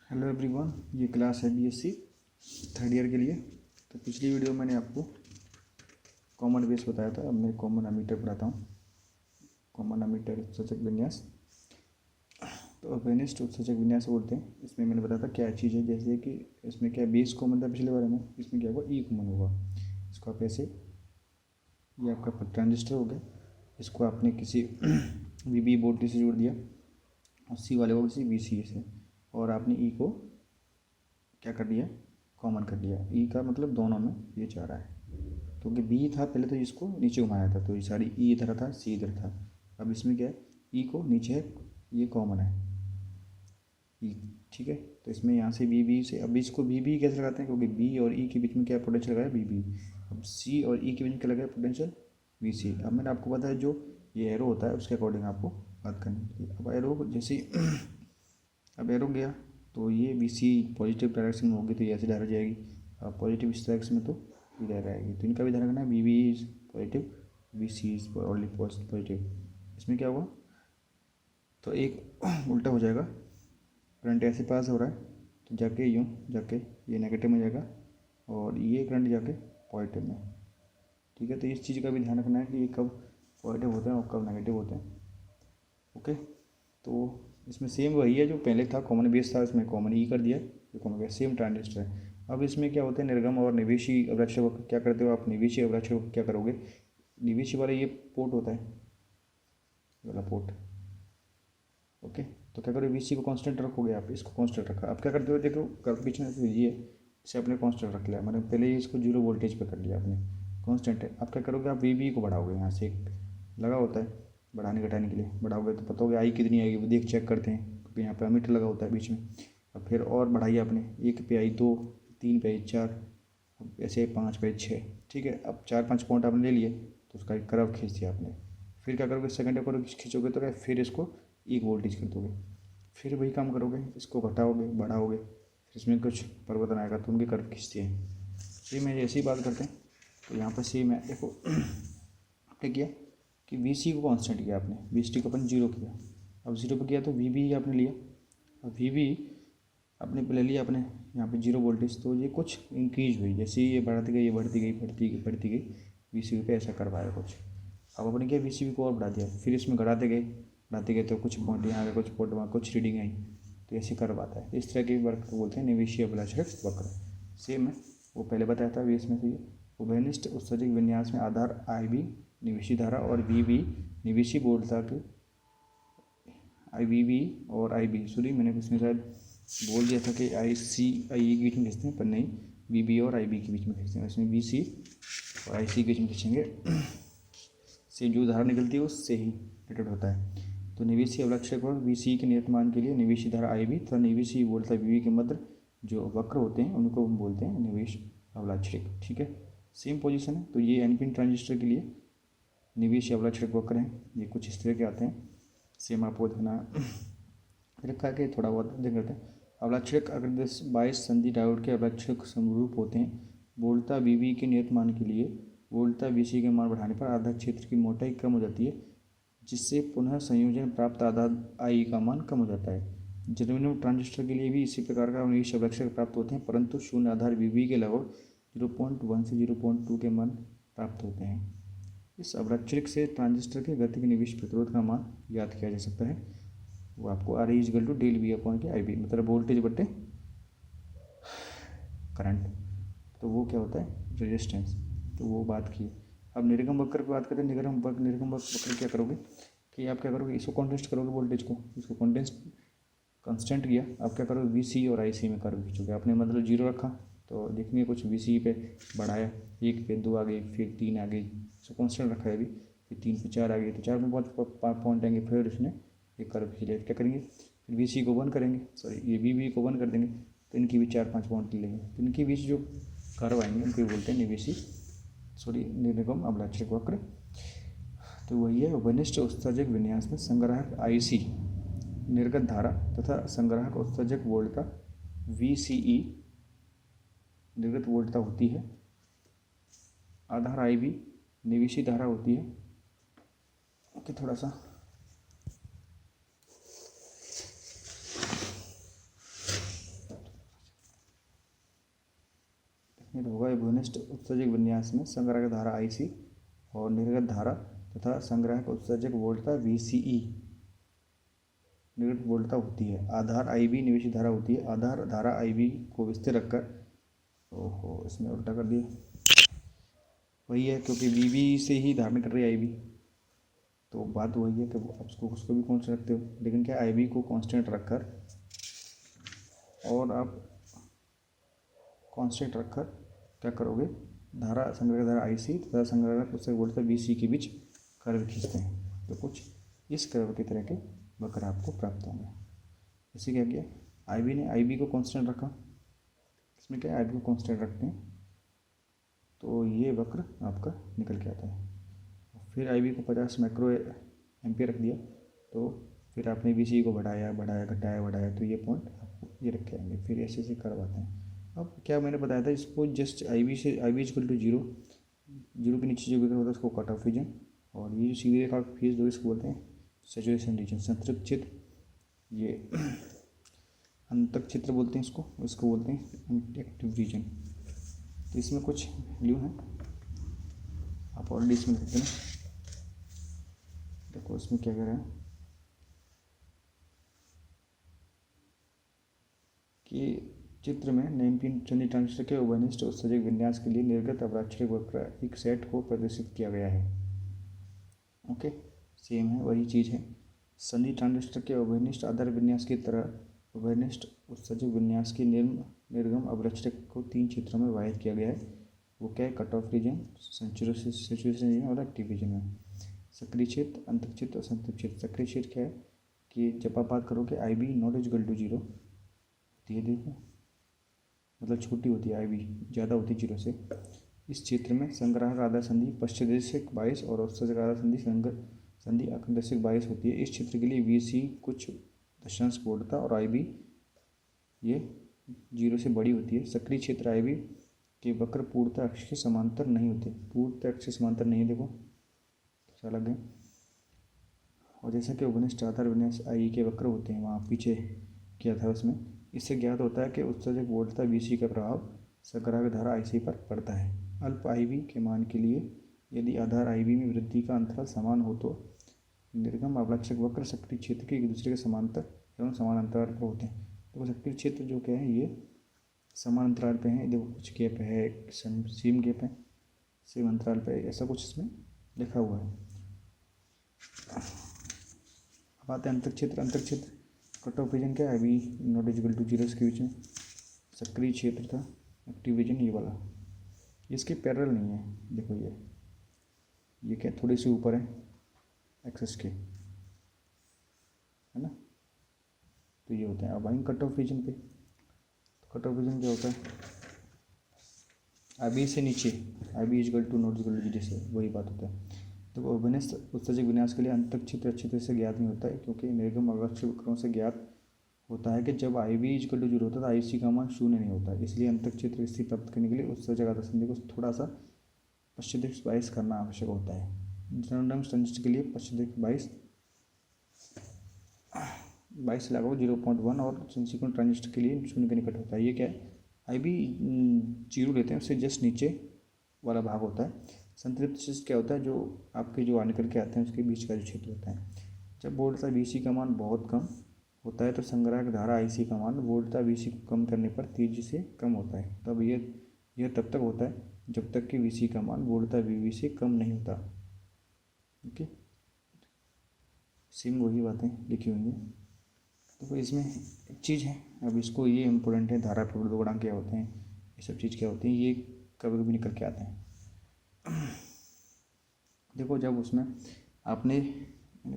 Hello everyone, ये class है BSc third year के लिए। तो पिछली वीडियो मैंने आपको कॉमन बेस बताया था। अब मैं कॉमन अमीटर पढ़ाता हूँ। कॉमन अमीटर उत्सर्जक विन्यास। तो अवेनिस्ट उत्सर्जक विन्यास बोलते हैं। इसमें मैंने बताया था क्या चीज़ है, जैसे कि इसमें क्या बेस कॉमन था पिछले बारे में, इसमें क्या होगा ई कॉमन होगा। इसको आप ऐसे, ये आपका ट्रांजिस्टर हो गया, इसको आपने किसी वीबी बोर्ड से जोड़ दिया और सी वाले को किसी वीसी से, और आपने ई को क्या कर दिया, कॉमन कर दिया। ई का मतलब दोनों में ये जा रहा है, क्योंकि बी था पहले तो इसको नीचे घुमाया था, तो ये सारी ई इधर था, सी इधर था। अब इसमें क्या है, ई को नीचे है, ये कॉमन है ई, ठीक है। तो इसमें यहाँ से बी से, अब इसको बी कैसे लगाते हैं, क्योंकि बी और ई के बीच में क्या पोटेंशियल लगाया बी। अब सी और ई के बीच में क्या लगाया पोटेंशियल वी सी। अब मैंने आपको बताया जो ये एरो होता है उसके अकॉर्डिंग आपको बात करनी होती है। अब एरो जैसे अब एरो गया तो ये बी सी पॉजिटिव डायरेक्शन में होगी तो ये ऐसे डायरेक्ट जाएगी, और पॉजिटिव इस डायरेक्शन में तो इधर आएगी। तो इनका भी ध्यान रखना है, B is positive, B C is only positive. इसमें क्या होगा, तो एक उल्टा हो जाएगा, करंट ऐसे पास हो रहा है तो जाके यूँ जाके ये नेगेटिव में जाएगा और ये करंट जाके पॉजिटिव में, ठीक है। तो इस चीज़ का भी ध्यान रखना है कि ये कब पॉजिटिव होते हैं और कब नेगेटिव होते हैं, ओके। तो इसमें सेम वही है जो पहले था, कॉमन बेस था, इसमें कॉमन ई कर दिया, ये कॉमन बेस सेम ट्रांजिस्टर है। अब इसमें क्या होता है, निर्गम और निवेशी अवरक्षक को क्या करते हो आप, निवेशी अवरक्षक को क्या करोगे, निवेशी वाला ये पोर्ट होता है, ये वाला पोर्ट, ओके। तो क्या करोगे, वीसी को कांस्टेंट रखोगे आप, इसको कांस्टेंट रखा। आप क्या करते हो, देखो कर पीछे लीजिए, इसे आपने कांस्टेंट रख लिया, मैंने पहले ही इसको जीरो वोल्टेज पे कर लिया आपने, कांस्टेंट है। आप क्या करोगे, आप वी को बढ़ाओगे, यहाँ से एक लगा होता है बढ़ाने घटाने के लिए, बढ़ाओगे तो पता होगा आई कितनी आएगी, वो देख चेक करते हैं, क्योंकि यहाँ पे अमीटर लगा होता है बीच में। अब फिर और बढ़ाइए आपने, एक पे आई 2, 3 पे आई 4, ऐसे 5 पे 6, ठीक है। अब 4-5 पॉइंट आपने ले लिए तो उसका एक कर्व खींच दिया आपने। फिर क्या करोगे, सेकंड कर्व खींचोगे तो क्या, फिर इसको एक वोल्टेज कर दोगे, फिर वही काम करोगे, इसको घटाओगे बढ़ाओगे, फिर इसमें कुछ परिवर्तन आएगा तो उनके कर्व खींचते हैं। सेम है, ऐसी बात करते हैं। तो यहाँ पर सेम है, देखो आपने किया कि वी सी को कांस्टेंट किया आपने, वी सी को अपन जीरो किया। अब जीरो पे किया तो वी बी आपने लिया, अब वी बी आपने पहले लिया आपने यहाँ पे जीरो वोल्टेज, तो ये कुछ इंक्रीज हुई, जैसे ये बढ़ती गई, ये बढ़ती गई, बढ़ती गई, बढ़ती गई, वी सी पे ऐसा करवाया कुछ। अब अपने क्या, वी सी को और बढ़ा दिया, फिर इसमें बढ़ाते गए तो कुछ पॉइंट यहाँ आ गए, कुछ पॉइंट वहाँ, कुछ रीडिंग आई, तो ऐसे कर्व आता है। इस तरह के वर्क को बोलते हैं निवेशीय अभिलाषक वक्र। सेम है, वो पहले बताया था, इसमें से ये उभयनिष्ठ उत्सर्जक विन्यास में आधार आई बी निवेशी धारा और वी बी निवेशी बोलता कि आई वी बी और आई बी, सॉरी मैंने इसमें शायद बोल दिया था कि आई सी आई ई के बीच में खींचते हैं, पर नहीं, वी बी और आई बी के बीच में खींचते हैं। इसमें वी सी और आई सी के बीच में खींचेंगे, से जो धारा निकलती है उससे ही रिलेटेड होता है। तो निवेशी अवलक्षक और वी सी के नियतमान के लिए निवेशी धारा आई बी तथा निवेशी बोलता वी बी के मध्य जो वक्र होते हैं उनको हम बोलते हैं निवेश अवलक्षक, ठीक है। सेम पोजीशन है। तो ये एनपिन ट्रांजिस्टर के लिए निवेश अवलक्षक वक्र हैं, ये कुछ इस तरह के आते हैं। सेम आपको देखना रखा के थोड़ा बहुत देख लेते हैं। अवलक्षक अगर 10-22 संधि डायोड के अवलक्षक समरूप होते हैं, वोल्टा वी के नियतमान के लिए वोल्टा वी के मान बढ़ाने पर आधार क्षेत्र की मोटाई कम हो जाती है, जिससे पुनः संयोजन प्राप्त आधार आई का मान कम हो जाता है। जर्मेनियम ट्रांजिस्टर के लिए भी इसी प्रकार का निवेश अवलक्षक प्राप्त होते हैं, परंतु शून्य आधार वी के लगभग 0.1 से 0.2 के मान प्राप्त होते हैं। इस अवलक्षक से ट्रांजिस्टर के गति के निवेश प्रतिरोध का मान याद किया जा सकता है। वो आपको R is equal to del V upon के आई बी, मतलब वोल्टेज बटे करंट, तो वो क्या होता है रेजिस्टेंस, तो वो बात की। अब निर्गम वक्र की बात करें, निर्गम वक्र क्या करोगे कि आप क्या करोगे, इसको कॉन्टेस्ट करोगे, वोल्टेज को इसको कांस्टेंट किया। आप क्या करोगे, वी सी और आई सी में कर्व खींचोगे। आपने मतलब जीरो रखा तो देखेंगे कुछ वी सी पे बढ़ाया, 1 पे 2 आ गई, फिर 3 आ गई, सो कांस्टेंट रखा है अभी, फिर 3 पे 4 आ गई, तो 4 में 5 पॉइंट आएंगे, फिर उसने एक कर्व खींच लिया। क्या करेंगे, फिर वी सी को 1 करेंगे, सॉरी ये वी को 1 कर देंगे, तो इनकी भी 4-5 पॉइंट लेंगे, तो इनके बीच जो कर्व आएंगे उनको बोलते हैं निवेशी निर्गम अवलक्षक वक्र। तो वही है, वनिष्ठ उत्सर्जक विन्यास में संग्राहक आई सी निर्गत धारा तथा संग्राहक उत्सर्जक वोल्टता वी सी ई निर्गत वोल्टता होती है, आधार आई बी निवेशी धारा होती है। ओके, थोड़ा सा ये तो होगा भूनिष्ठ उत्सर्जक विन्यास में संग्राहक धारा IC और निर्गत धारा तथा संग्राहक उत्सर्जक वोल्टता VCE निर्गत वोल्टता होती है। आधार IB निवेशित धारा होती है। आधार धारा IB को स्थिर रखकर, ओहो इसमें उल्टा कर दिया, वही है क्योंकि VB से ही धारण कर रही है IB, तो बात वही है कि उसको भी कांस्टेंट रखते हो, लेकिन क्या IB को कांस्टेंट रखकर और आप कांस्टेंट रखकर क्या करोगे, धारा संग्रह धारा IC तथा संग्रह उससे वोल्टता VC के बीच कर्व खींचते हैं, तो कुछ इस कर्व की तरह के वक्र आपको प्राप्त होंगे। इसे क्या किया, IB ने IB को कांस्टेंट रखा, इसमें क्या IB को कांस्टेंट रखते हैं तो ये वक्र आपका निकल के आता है। फिर IB को 50 माइक्रो एम्पियर रख दिया, तो फिर आपने VC को बढ़ाया घटाया, तो ये पॉइंट आपको ये रखे आएंगे। फिर ऐसे ऐसे कर्व आते हैं। अब क्या मैंने बताया था, इसको जस्ट IB से IB इक्वल टू जीरो के नीचे जो विकर होता है उसको कट ऑफ रीजन, और ये जो सीधी रेखा खींच दो इसको बोलते हैं सैचुरेशन रीजन, संतृप्त क्षेत्र, ये अंतक क्षेत्र बोलते हैं इसको बोलते हैं एक्टिव रीजन। तो इसमें कुछ वैल्यू हैं, आप ऑलरेडी इसमें देखते हैं। देखो इसमें क्या कह रहा है कि चित्र में 19 चंदी ट्रांजिस्टर के उभयनिष्ठ उत्सर्जक विन्यास के लिए निर्गत अवराक्षिक वक्र एक सेट को प्रदर्शित किया गया है। ओके, सेम है, वही चीज़ है। संधि ट्रांजिस्टर के उभयनिष्ठ आधार विन्यास की तरह उभयनिष्ठ उत्सर्जक विन्यास की निर्गम अवरक्षक को 3 क्षेत्रों में विभाजित किया गया है। वो क्या है, cut off region, saturation region और एक्टिव रीजन में। सक्रिय क्षेत्र, अंतक क्षेत्र और संतृप्त क्षेत्र। सक्रिय क्षेत्र क्या है कि जब आप बात करोगे IB not equal to zero होती है, देखो मतलब छोटी होती है, IB ज़्यादा होती है जीरो से। इस क्षेत्र में संग्राहक आधार संधि पश्चदेशिक बायस और उत्सर्जक आधार संधि अग्रदेशिक बायस होती है। इस क्षेत्र के लिए VC कुछ दशांश वोल्ट था और IB ये जीरो से बड़ी होती है। सक्रिय क्षेत्र IB के वक्र पूर्णतः अक्ष के समांतर नहीं होते, पूर्णतः अक्ष के समांतर नहीं है, देखो क्या अलग है। और जैसा कि उपनिष्ठ आधार विन्यास IE के वक्र होते हैं, वहाँ पीछे किया था उसमें, इससे ज्ञात होता है कि उत्सर्जक वोल्टता VC का प्रभाव संग्राहक धारा IC पर पड़ता है। अल्प IB के मान के लिए यदि आधार IB में वृद्धि का अंतराल समान हो तो निर्गम अवलक्षक वक्र सक्रिय क्षेत्र के एक दूसरे के समांतर एवं समान अंतराल पर होते हैं। तो सक्रिय क्षेत्र जो क्या है, ये समान अंतराल पे है, देखो कुछ गैप है, सेम गैप है, सेम अंतराल पे, ऐसा कुछ इसमें लिखा हुआ है। अब आते हैं अंतक क्षेत्र कट ऑफ रीजन क्या है, IB not equal to zero के बीच में सक्रिय क्षेत्र था, एक्टिव रीजन ये वाला, इसके पैरेलल नहीं है, देखो ये क्या थोड़ी सी ऊपर है एक्सेस के, है ना, तो ये होता है। अब आएंगे कट ऑफ रीजन पे, कट ऑफ रीजन क्या होता है, IB से नीचे, IB equal to not equal to zero से, वही बात होता है। तो उभयनिष्ठ उत्सर्जक विन्यास के लिए अंतक क्षेत्र अच्छी तरह से ज्ञात नहीं होता है, क्योंकि निर्गम अवलक्षक वक्रों से ज्ञात होता है कि जब IB इक्वल टू जीरो होता है तो IC का मान शून्य नहीं होता है। इसलिए अंतक क्षेत्र स्थिति प्राप्त करने के लिए उत्सर्जक आधार संधि को थोड़ा सा पश्चिदिक बायस करना आवश्यक होता है। जनरल ट्रांजिस्टर के लिए पश्चिदिक बायस लगाओ 0.1 और सिंसिक्वेंट ट्रांजिस्टर के लिए शून्य के निकट होता है। ये क्या है, IB जीरो लेते हैं, उससे जस्ट नीचे वाला भाग होता है। संतृप्त क्षेत्र क्या होता है, जो आपके जो निकल के आते हैं उसके बीच का जो क्षेत्र होता है। जब वोल्टता VC का मान बहुत कम होता है तो संग्राहक धारा IC का मान वोल्टता VC को कम करने पर तेजी से कम होता है। तब यह तब तक होता है जब तक कि VC का मान वोल्टता VB से कम नहीं होता। ओके, सेम वही बातें लिखी हुई हैं। तो इसमें एक चीज़ है, अब इसको ये इम्पोर्टेंट है, धारा प्रवृत्त गुणांक क्या होते हैं, ये सब चीज़ क्या होती हैं, ये कभी कभी निकल के आते हैं। देखो जब उसमें आपने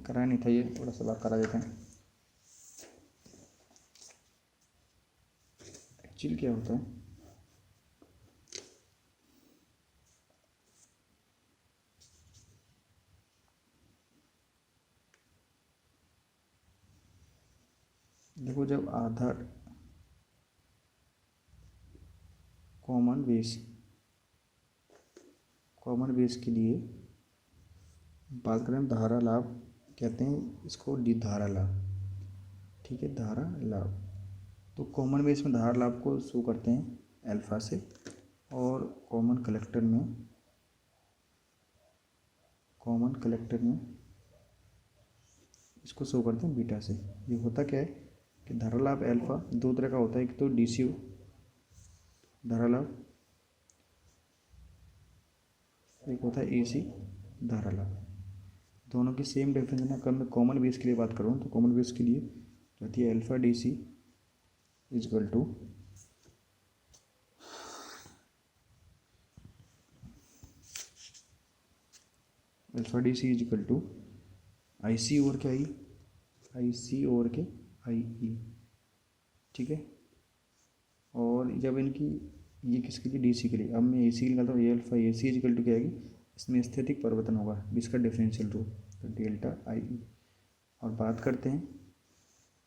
करा नहीं था, ये थोड़ा सा बात करा देते हैं। एक्चुअली क्या होता है, देखो जब आधार कॉमन बेस के लिए बात करें, धारा लाभ कहते हैं इसको, धारा लाभ, ठीक है, धारा लाभ। तो कॉमन बेस में धारा लाभ को शो करते हैं अल्फा से, और कॉमन कलेक्टर में इसको शो करते हैं बीटा से। ये होता क्या है कि धारा लाभ अल्फा दो तरह का होता है, एक तो डीसी धारा लाभ, एक होता है एसी धारा लाभ। दोनों की सेम डेफिनेशन है। अगर मैं कॉमन बेस के लिए बात करूँ तो कॉमन बेस के लिए रहती है alpha D C is equal to I C over के आई ई, ठीक है। और जब इनकी ये किसके लिए डी सी के लिए, अब मैं ए सी निकालता हूँ, A alpha A C is equal to क्या आएगी, इसमें स्थैतिक परिवर्तन होगा जिसका डिफरेंशियल रूप तो डेल्टा आई ई। और बात करते हैं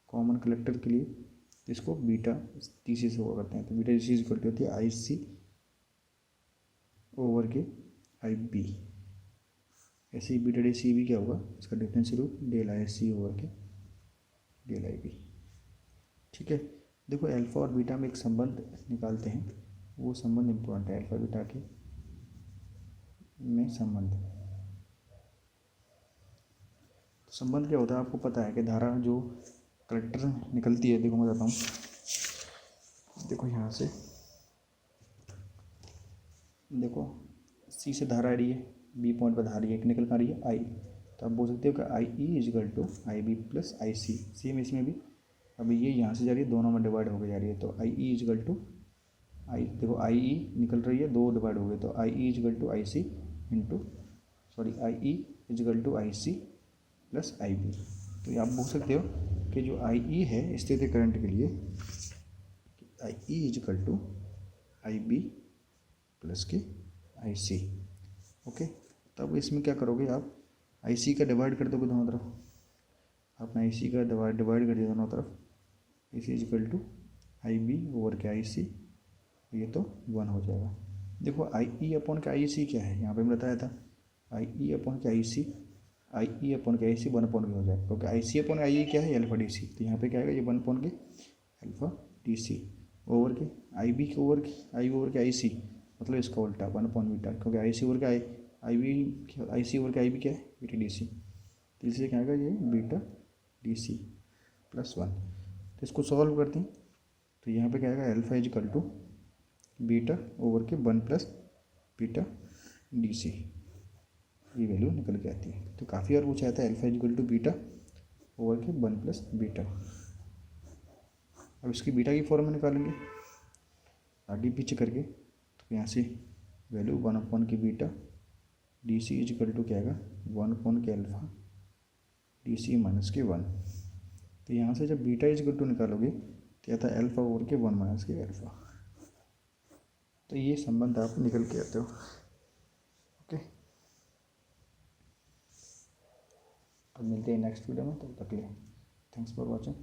कॉमन कलेक्टर के लिए, इसको बीटा टी सी से हुआ करते हैं, तो beta D C is equal to होती है आई सी ओवर के आई बी। ऐसे ही बीटा डी सी भी क्या होगा, इसका डिफरेंशियल रूप डेल आई सी ओवर के डेल आई बी, ठीक है। देखो अल्फा और बीटा में एक संबंध निकालते हैं, वो संबंध इम्पोर्टेंट है। अल्फा बीटा के में संबंध क्या होता है आपको पता है कि धारा जो कलेक्टर निकलती है, देखो मैं बताता हूँ, देखो यहाँ से देखो सी से धारा आ रही है, बी पॉइंट पर धारा रही है, निकल कर रही है आई, तो आप बोल सकते हो कि I E equal to I B plus I C. Same इसमें भी अभी ये यहाँ से जा रही है, दोनों में डिवाइड होकर जा रही है, तो आई ई इजकल टू आई, देखो आई ई निकल रही है, दो डिवाइड हो गए, तो I E equal to I C I E equal to I C plus I B. तो आप बोल सकते हो कि जो आई ई है स्थिर करंट के लिए I E equal to I B plus के आई सी, ओके। तब इसमें क्या करोगे आप, आई सी का डिवाइड कर दोगे दोनों तरफ, आपने आई सी का डिवाइड कर दिया दोनों तरफ, I C is equal to I B over के आई सी, ये तो 1 हो जाएगा। देखो आई ई अपॉन के आई सी क्या है, यहाँ पे मैं बताया था आई ई अपॉन के आई सी 1 अपॉन के हो जाएगा, क्योंकि आई सी अपॉन आई ई क्या है, अल्फा डी सी, तो यहाँ पे क्या आएगा, ये 1 अपॉन के अल्फा डी सी ओवर के आई बी के ओवर के आई सी, मतलब इसका उल्टा 1 अपॉन बीटा, क्योंकि आई सी ओवर के आई सी ओवर के आई बी क्या है, बीटा डी सी, तो इसलिए क्या आएगा, ये बीटा डी सी प्लस 1। तो इसको सॉल्व करते हैं, तो यहाँ पे क्या आएगा, alpha is equal to beta over के 1 प्लस बीटा डी सी, ये वैल्यू निकल के आती है। तो काफ़ी बार पूछा जाता है alpha is equal to beta over के 1 प्लस बीटा। अब इसकी बीटा की फॉर्म में निकालेंगे आगे पीछे करके, तो यहाँ से वैल्यू 1 अपॉन के beta D C is equal to क्या आएगा, 1 अपॉन के अल्फा डी सी माइनस के 1। तो यहाँ से जब बीटा इजकल टू निकालोगे तो आता है अल्फा ओवर के 1 माइनस के अल्फा। तो ये संबंध आप निकल के आते हो, ओके। अब मिलते हैं नेक्स्ट वीडियो में, तब तक के लिए थैंक्स फॉर वॉचिंग।